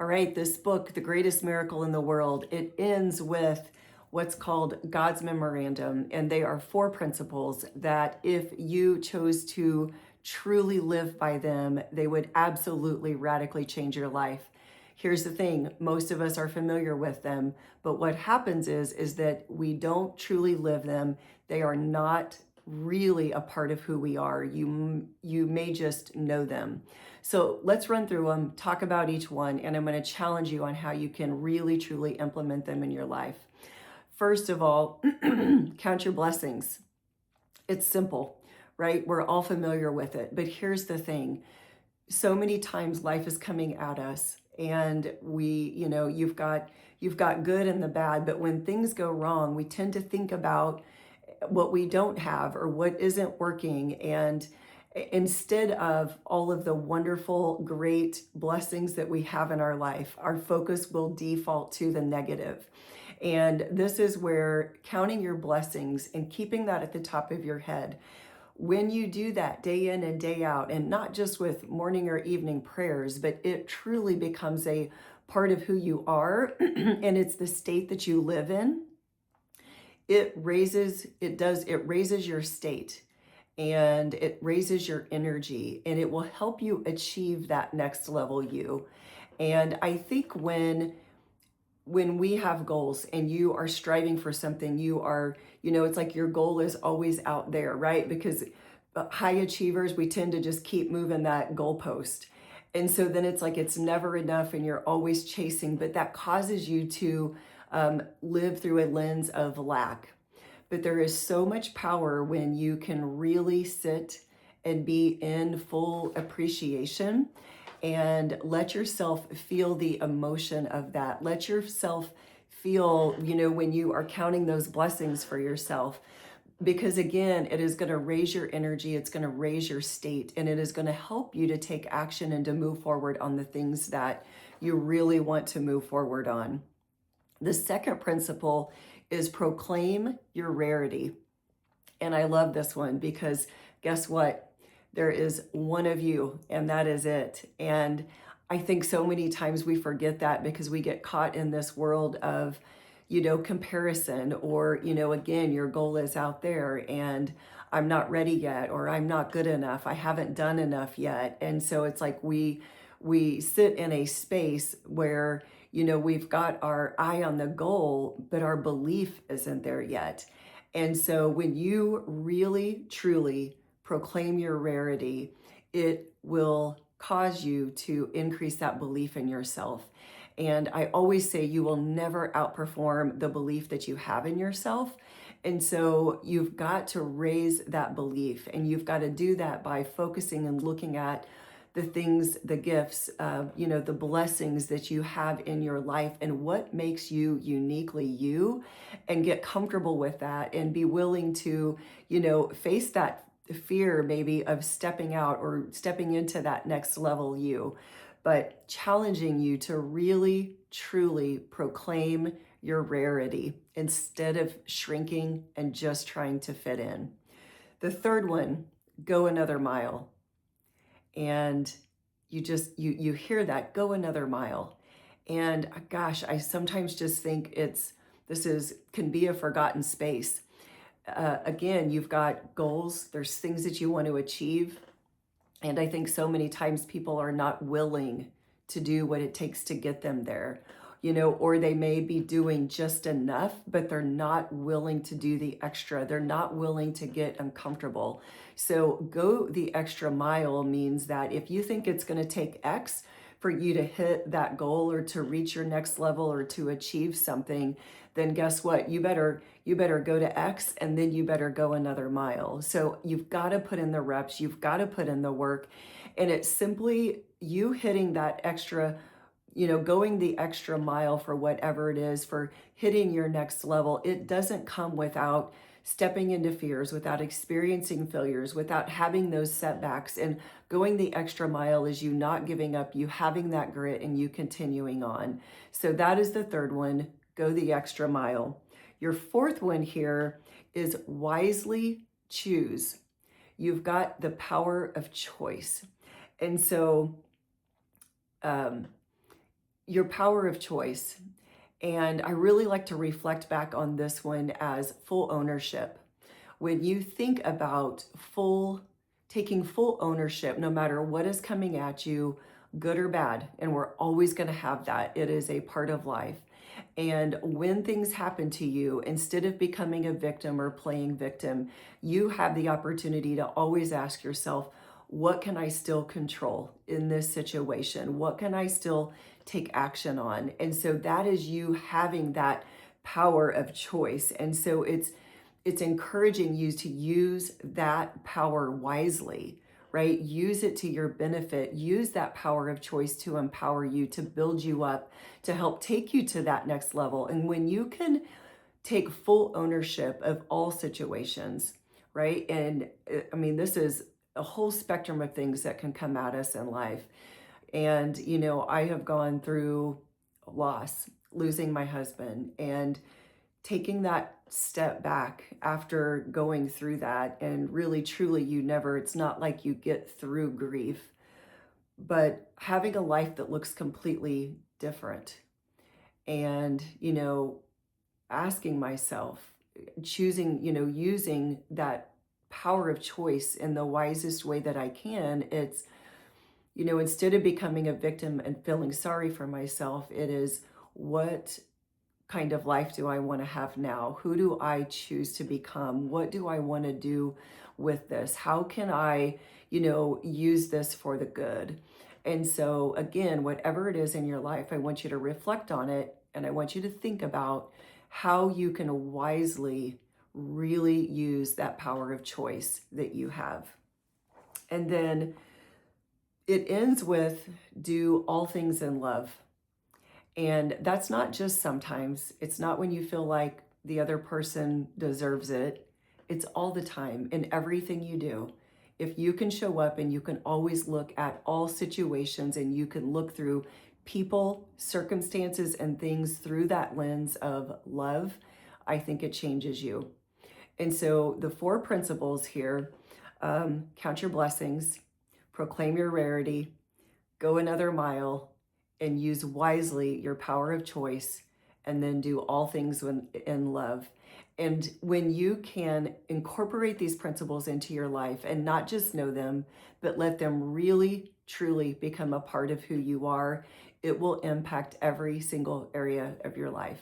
right, this book, The Greatest Miracle in the World, it ends with what's called God's Memorandum. And they are four principles that if you chose to truly live by them, they would absolutely radically change your life. Here's the thing, most of us are familiar with them, but what happens is that we don't truly live them. They are not really a part of who we are. You may just know them. So let's run through them, talk about each one, and I'm going to challenge you on how you can really truly implement them in your life. First of all, count your blessings. It's simple, right? We're all familiar with it. But here's the thing. So many times life is coming at us and you've got good and the bad, but when things go wrong, we tend to think about what we don't have or what isn't working. And instead of all of the wonderful, great blessings that we have in our life, our focus will default to the negative. And this is where counting your blessings and keeping that at the top of your head, when you do that day in and day out, and not just with morning or evening prayers, but it truly becomes a part of who you are, and it's the state that you live in, it raises your state and it raises your energy and it will help you achieve that next level you. And I think when we have goals and you are striving for something, it's like your goal is always out there, right? Because high achievers, we tend to just keep moving that goalpost. And so then it's like it's never enough and you're always chasing, but that causes you to live through a lens of lack. But there is so much power when you can really sit and be in full appreciation and let yourself feel the emotion of that. Let yourself feel, when you are counting those blessings for yourself. Because again, it is going to raise your energy, it's going to raise your state, and it is going to help you to take action and to move forward on the things that you really want to move forward on. The second principle is proclaim your rarity. And I love this one because guess what? There is one of you, and that is it. And I think so many times we forget that because we get caught in this world of, comparison, or, again, your goal is out there and I'm not ready yet, or I'm not good enough. I haven't done enough yet. And so it's like we sit in a space where, we've got our eye on the goal, but our belief isn't there yet. And so when you really, truly proclaim your rarity, it will cause you to increase that belief in yourself. And I always say you will never outperform the belief that you have in yourself. And so you've got to raise that belief, and you've got to do that by focusing and looking at the things, the gifts, the blessings that you have in your life and what makes you uniquely you, and get comfortable with that and be willing to, face that fear maybe of stepping out or stepping into that next level you, but challenging you to really, truly proclaim your rarity instead of shrinking and just trying to fit in. The third one, go another mile. And you hear that, go another mile. And gosh, I sometimes just think can be a forgotten space. Again, you've got goals, there's things that you want to achieve. And I think so many times people are not willing to do what it takes to get them there, or they may be doing just enough, but they're not willing to do the extra. They're not willing to get uncomfortable. So go the extra mile means that if you think it's going to take X for you to hit that goal or to reach your next level or to achieve something, then guess what? You better go to X, and then you better go another mile. So you've got to put in the reps, you've got to put in the work, and it's simply you hitting that extra, going the extra mile for whatever it is, for hitting your next level. It doesn't come without stepping into fears, without experiencing failures, without having those setbacks. And going the extra mile is you not giving up, you having that grit, and you continuing on. So that is the third one, go the extra mile. Your fourth one here is wisely choose. You've got the power of choice. And so, your power of choice. And I really like to reflect back on this one as full ownership. When you think about taking full ownership, no matter what is coming at you, good or bad, and we're always going to have that, it is a part of life. And when things happen to you, instead of becoming a victim or playing victim, you have the opportunity to always ask yourself, what can I still control in this situation? What can I still take action on? And so that is you having that power of choice. And so it's encouraging you to use that power wisely, right? Use it to your benefit. Use that power of choice to empower you, to build you up, to help take you to that next level. And when you can take full ownership of all situations, right? And I mean, this is a whole spectrum of things that can come at us in life. And, I have gone through loss, losing my husband, and taking that step back after going through that. And really, truly, it's not like you get through grief, but having a life that looks completely different. And, asking myself, choosing, using that power of choice in the wisest way that I can. It's, instead of becoming a victim and feeling sorry for myself, it is, what kind of life do I want to have now? Who do I choose to become? What do I want to do with this? How can I, use this for the good? And so, again, whatever it is in your life, I want you to reflect on it, and I want you to think about how you can wisely really use that power of choice that you have. And then it ends with, do all things in love. And that's not just sometimes. It's not when you feel like the other person deserves it. It's all the time in everything you do. If you can show up and you can always look at all situations and you can look through people, circumstances, and things through that lens of love, I think it changes you. And so the four principles here: count your blessings, proclaim your rarity, go another mile, and use wisely your power of choice, and then do all things in love. And when you can incorporate these principles into your life and not just know them, but let them really, truly become a part of who you are, it will impact every single area of your life.